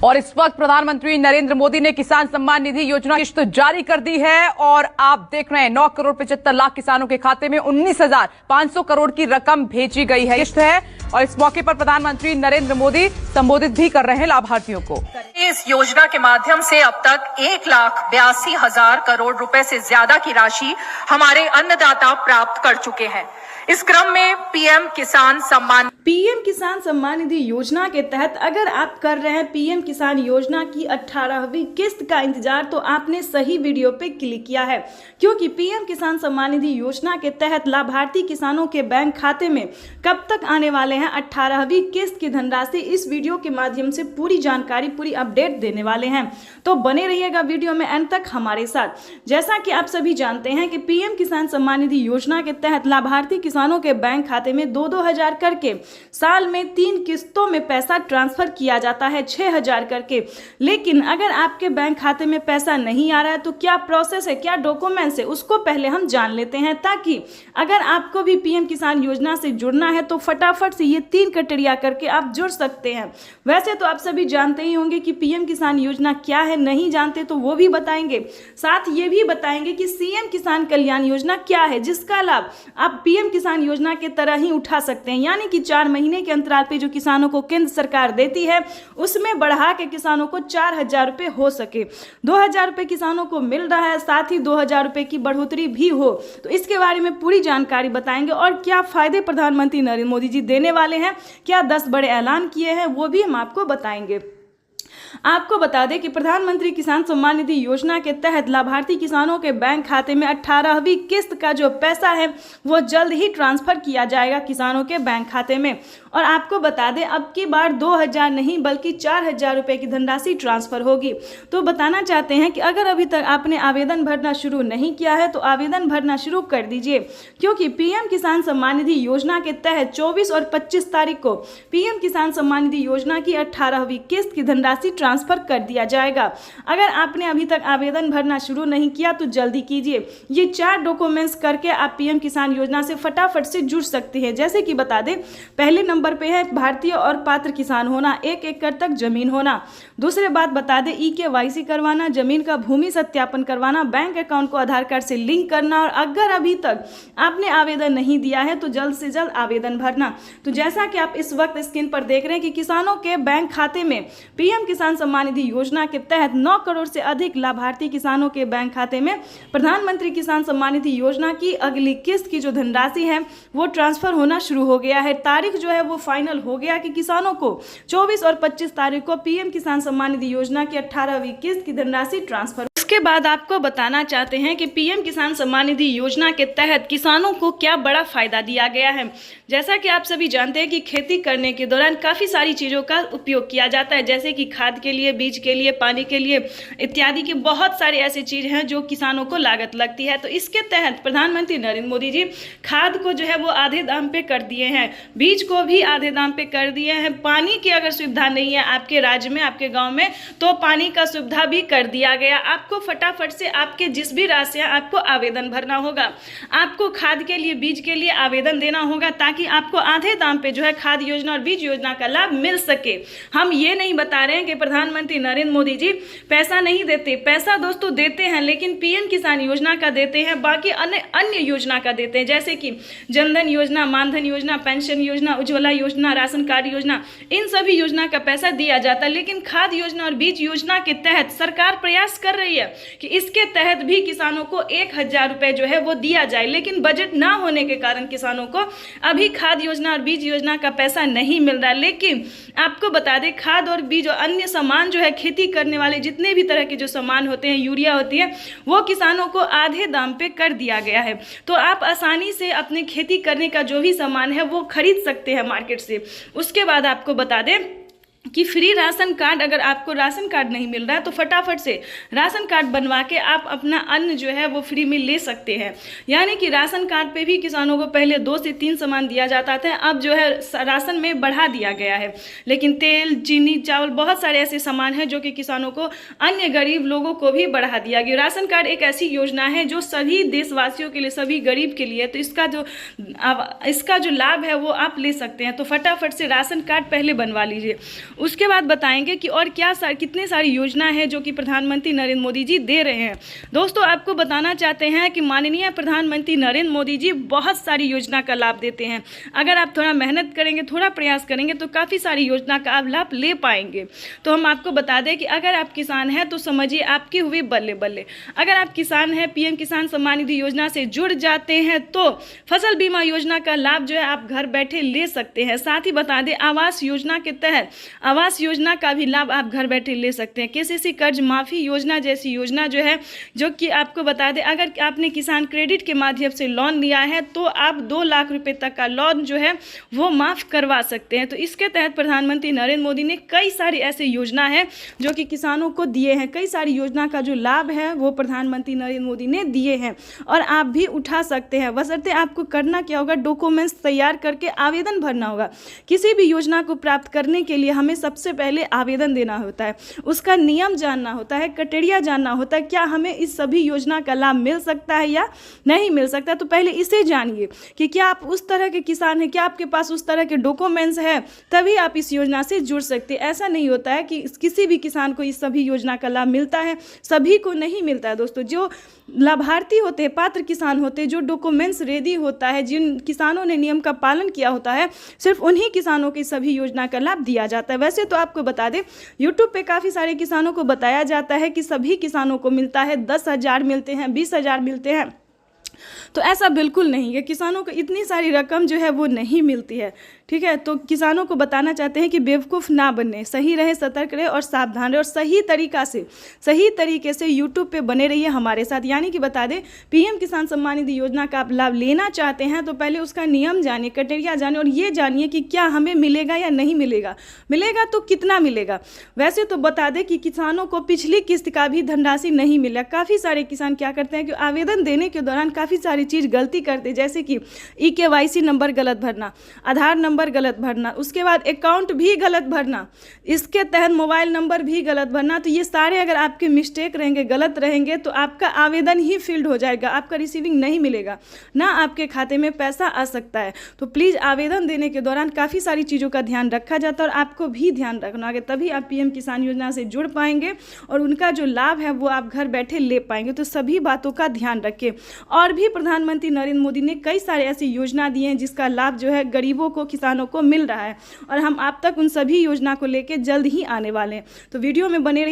और इस वक्त प्रधानमंत्री नरेंद्र मोदी ने किसान सम्मान निधि योजना किश्त जारी कर दी है और आप देख रहे हैं 9 करोड़ 75 लाख किसानों के खाते में 19,500 करोड़ की रकम भेजी गई है। किश्त है और इस मौके पर प्रधानमंत्री नरेंद्र मोदी संबोधित भी कर रहे हैं लाभार्थियों को। इस योजना के माध्यम से अब तक 1,82,000 करोड़ रुपए से ज्यादा की राशि हमारे अन्नदाता प्राप्त कर चुके हैं। इस क्रम में पीएम किसान सम्मान निधि योजना के तहत अगर आप कर रहे हैं पीएम किसान योजना की 18वीं किस्त का इंतजार, तो आपने सही वीडियो पे क्लिक किया है, क्योंकि पीएम किसान सम्मान निधि योजना के तहत लाभार्थी किसानों के बैंक खाते में कब तक आने वाले हैं 18वीं किस्त की धनराशि, इस वीडियो के माध्यम से पूरी जानकारी, पूरी अपडेट देने वाले हैं। तो बने रहिएगा वीडियो में एंड तक हमारे साथ। जैसा कि आप सभी जानते हैं कि पीएम किसान सम्मान निधि योजना के तहत लाभार्थी किसानों के बैंक खाते में 2-2 हजार करके साल में 3 किस्तों में पैसा ट्रांसफर किया जाता है, 6,000 करके। लेकिन अगर आपके बैंक खाते में पैसा नहीं आ रहा है तो क्या प्रोसेस है, क्या डॉक्यूमेंट्स है, उसको पहले हम जान लेते हैं, ताकि अगर आपको भी पीएम किसान योजना से जुड़ना है तो फटाफट से ये 3 क्राइटेरिया करके आप जुड़ सकते हैं। वैसे तो आप सभी जानते ही होंगे कि पीएम किसान योजना क्या है, नहीं जानते तो वो भी बताएंगे। साथ ये भी बताएंगे कि सीएम किसान कल्याण योजना क्या है, जिसका लाभ आप पीएम किसान योजना के तरह ही उठा सकते हैं। यानी कि 4 महीने के अंतराल पे जो किसानों को केंद्र सरकार देती है उसमें बढ़ा के किसानों को 4,000 रुपए हो सके। 2,000 रुपए किसानों को मिल रहा है, साथ ही 2,000 रुपए की बढ़ोतरी भी हो, तो इसके बारे में पूरी जानकारी बताएंगे। और क्या फायदे प्रधानमंत्री नरेंद्र मोदी जी देने वाले हैं, क्या 10 बड़े ऐलान किए हैं, वो भी हम आपको बताएंगे। आपको बता दें कि प्रधानमंत्री किसान सम्मान निधि योजना के तहत लाभार्थी किसानों के बैंक खाते में 18वीं किस्त का जो पैसा है वो जल्द ही ट्रांसफर किया जाएगा किसानों के बैंक खाते में। और आपको बता दें अब की बार 2,000 नहीं बल्कि 4,000 रुपए की धनराशि ट्रांसफर होगी। तो बताना चाहते हैं कि अगर अभी तक आपने आवेदन भरना शुरू नहीं किया है तो आवेदन भरना शुरू कर दीजिए, क्योंकि पीएम किसान सम्मान निधि योजना के तहत 24 और 25 तारीख को पीएम किसान सम्मान निधि योजना की 18वीं किस्त की धनराशि ट्रांसफर कर दिया जाएगा। अगर आपने अभी तक आवेदन भरना शुरू नहीं किया तो जल्दी कीजिए। ये 4 डॉक्यूमेंट्स करके आप पीएम किसान योजना से फटाफट से जुड़ सकते हैं। जैसे कि बता दें, पहले नंबर पे है भारतीय और पात्र किसान होना, 1 एकड़ तक जमीन होना। दूसरे बात बता दें, EKYC करवाना, जमीन का भूमि सत्यापन करवाना, बैंक अकाउंट को आधार कार्ड से लिंक करना, और अगर अभी तक आपने आवेदन नहीं दिया है तो जल्द से जल्द आवेदन भरना। तो जैसा कि आप इस वक्त स्क्रीन पर देख रहे हैं कि किसानों के बैंक खाते में पीएम किसान सम्मान निधि योजना के तहत 9 करोड़ से अधिक लाभार्थी किसानों के बैंक खाते में प्रधानमंत्री किसान सम्मान निधि योजना की अगली किस्त की जो धनराशि है वो ट्रांसफर होना शुरू हो गया है। तारीख जो है वो फाइनल हो गया कि किसानों को 24 और 25 तारीख को पीएम किसान सम्मान निधि योजना की 18वीं किस्त की धनराशि ट्रांसफर। उसके बाद आपको बताना चाहते हैं कि पीएम किसान सम्मान निधि योजना के तहत किसानों को क्या बड़ा फायदा दिया गया है। जैसा कि आप सभी जानते हैं कि खेती करने के दौरान काफ़ी सारी चीज़ों का उपयोग किया जाता है, जैसे कि खाद के लिए, बीज के लिए, पानी के लिए इत्यादि की बहुत सारी ऐसी चीज़ हैं जो किसानों को लागत लगती है। तो इसके तहत प्रधानमंत्री नरेंद्र मोदी जी खाद को जो है वो आधे दाम पे कर दिए हैं, बीज को भी आधे दाम पे कर दिए हैं। पानी की अगर सुविधा नहीं है आपके राज्य में, आपके गाँव में, तो पानी का सुविधा भी कर दिया गया। आपको फटाफट से आपके जिस भी राशियाँ आपको आवेदन भरना होगा, आपको खाद के लिए, बीज के लिए आवेदन देना होगा, ताकि आपको आधे दाम पे जो है खाद योजना और बीज योजना का लाभ मिल सके। हम ये नहीं बता रहे हैं कि प्रधानमंत्री नरेंद्र मोदी जी पैसा नहीं देते, पैसा दोस्तों देते हैं, लेकिन पीएम किसान योजना का देते हैं, बाकी अन्य योजना का देते हैं, जैसे कि जनधन योजना, मानधन योजना, पेंशन योजना, उज्ज्वला योजना, राशन कार्ड योजना, इन सभी योजना का पैसा दिया जाता है। लेकिन खाद योजना और बीज योजना के तहत सरकार प्रयास कर रही है कि इसके तहत भी किसानों को 1,000 रुपए जो है वो दिया जाए, लेकिन बजट ना होने के कारण किसानों को अभी खाद योजना और बीज योजना का पैसा नहीं मिल रहा। लेकिन आपको बता दें, खाद और बीज और अन्य सामान जो है खेती करने वाले जितने भी तरह के जो सामान होते हैं, यूरिया होती है, वो किसानों को आधे दाम पे कर दिया गया है। तो आप आसानी से अपने खेती करने का जो भी सामान है वो खरीद सकते हैं मार्केट से। उसके बाद आपको बता दें कि फ्री राशन कार्ड, अगर आपको राशन कार्ड नहीं मिल रहा है तो फटाफट से राशन कार्ड बनवा के आप अपना अन्न जो है वो फ्री में ले सकते हैं। यानी कि राशन कार्ड पे भी किसानों को पहले 2 से 3 सामान दिया जाता था, अब जो है राशन में बढ़ा दिया गया है। लेकिन तेल, चीनी, चावल, बहुत सारे ऐसे सामान हैं जो कि किसानों को, अन्य गरीब लोगों को भी बढ़ा दिया गया। राशन कार्ड एक ऐसी योजना है जो सभी देशवासियों के लिए, सभी गरीब के लिए, तो इसका जो लाभ है वो आप ले सकते हैं। तो फटाफट से राशन कार्ड पहले बनवा लीजिए। उसके बाद बताएंगे कि और कितने सारी योजना है जो कि प्रधानमंत्री नरेंद्र मोदी जी दे रहे हैं। दोस्तों, आपको बताना चाहते हैं कि माननीय प्रधानमंत्री नरेंद्र मोदी जी बहुत सारी योजना का लाभ देते हैं। अगर आप थोड़ा मेहनत करेंगे, थोड़ा प्रयास करेंगे तो काफ़ी सारी योजना का आप लाभ ले पाएंगे। तो हम आपको बता दें कि अगर आप किसान हैं तो समझिए आपकी हुई बल्ले बल्ले। अगर आप किसान हैं, पीएम किसान सम्मान निधि योजना से जुड़ जाते हैं तो फसल बीमा योजना का लाभ जो है आप घर बैठे ले सकते हैं। साथ ही बता दें, आवास योजना के तहत आवास योजना का भी लाभ आप घर बैठे ले सकते हैं। केसीसी कर्ज माफी योजना जैसी योजना जो है, जो कि आपको बता दें, अगर आपने किसान क्रेडिट के माध्यम से लोन लिया है तो आप 2 लाख रुपए तक का लोन जो है वो माफ करवा सकते हैं। तो इसके तहत प्रधानमंत्री नरेंद्र मोदी ने कई सारी ऐसी योजना है जो कि किसानों को दिए हैं। कई सारी योजना का जो लाभ है वो प्रधानमंत्री नरेंद्र मोदी ने दिए हैं और आप भी उठा सकते हैं। बशर्ते आपको करना क्या होगा, डॉक्यूमेंट्स तैयार करके आवेदन भरना होगा। किसी भी योजना को प्राप्त करने के लिए हमें सबसे पहले आवेदन देना होता है, उसका नियम जानना होता है, क्राइटेरिया जानना होता है, क्या हमें इस सभी योजना का लाभ मिल सकता है या नहीं मिल सकता। तो पहले इसे जानिए कि क्या आप उस तरह के किसान हैं, क्या आपके पास उस तरह के डॉक्यूमेंट्स हैं, तभी आप इस योजना से जुड़ सकते हैं। ऐसा नहीं होता है कि किसी भी किसान को इस सभी योजना का लाभ मिलता है, सभी को नहीं मिलता है। दोस्तों, जो लाभार्थी होते हैं, पात्र किसान होते हैं, जो डॉक्यूमेंट्स रेडी होता है, जिन किसानों ने नियम का पालन किया होता है, सिर्फ उन्हीं किसानों की सभी योजना का लाभ दिया जाता है। वैसे तो आपको बता दें, यूट्यूब पे काफ़ी सारे किसानों को बताया जाता है कि सभी किसानों को मिलता है, 10,000 मिलते हैं, 20,000 मिलते हैं। तो ऐसा बिल्कुल नहीं है, किसानों को इतनी सारी रकम जो है वो नहीं मिलती है। ठीक है, तो किसानों को बताना चाहते हैं कि बेवकूफ़ ना बने, सही रहे, सतर्क रहे और सावधान रहे और सही तरीके से यूट्यूब पे बने रहिए हमारे साथ। यानी कि बता दें, पीएम किसान सम्मान निधि योजना का आप लाभ लेना चाहते हैं तो पहले उसका नियम जानिए, क्राइटेरिया जानिए और ये जानिए कि क्या हमें मिलेगा या नहीं मिलेगा, मिलेगा तो कितना मिलेगा। वैसे तो बता दें कि किसानों को पिछली किस्त का भी धनराशि नहीं मिला। काफ़ी सारे किसान क्या करते हैं कि आवेदन देने के दौरान काफ़ी सारी चीज़ गलती करते हैं, जैसे कि EKYC नंबर गलत भरना, आधार नंबर गलत भरना, उसके बाद अकाउंट भी गलत भरना, इसके तहत मोबाइल नंबर भी गलत भरना। तो ये सारे अगर आपके मिस्टेक रहेंगे, गलत रहेंगे, तो आपका आवेदन ही फील्ड हो जाएगा, आपका रिसीविंग नहीं मिलेगा, ना आपके खाते में पैसा आ सकता है। तो प्लीज़ आवेदन देने के दौरान काफ़ी सारी चीज़ों का ध्यान रखा जाता है और आपको भी ध्यान रखना है, तभी आप पीएम किसान योजना से जुड़ पाएंगे और उनका जो लाभ है वो आप घर बैठे ले पाएंगे। तो सभी बातों का ध्यान रखें। और भी प्रधानमंत्री नरेंद्र मोदी ने कई सारे ऐसी योजना दी हैं जिसका लाभ जो है गरीबों को, किसानों को मिल रहा है और हम आप तक उन सभी योजना को लेकर जल्द ही आने वाले हैं। तो वीडियो में बने रहिए।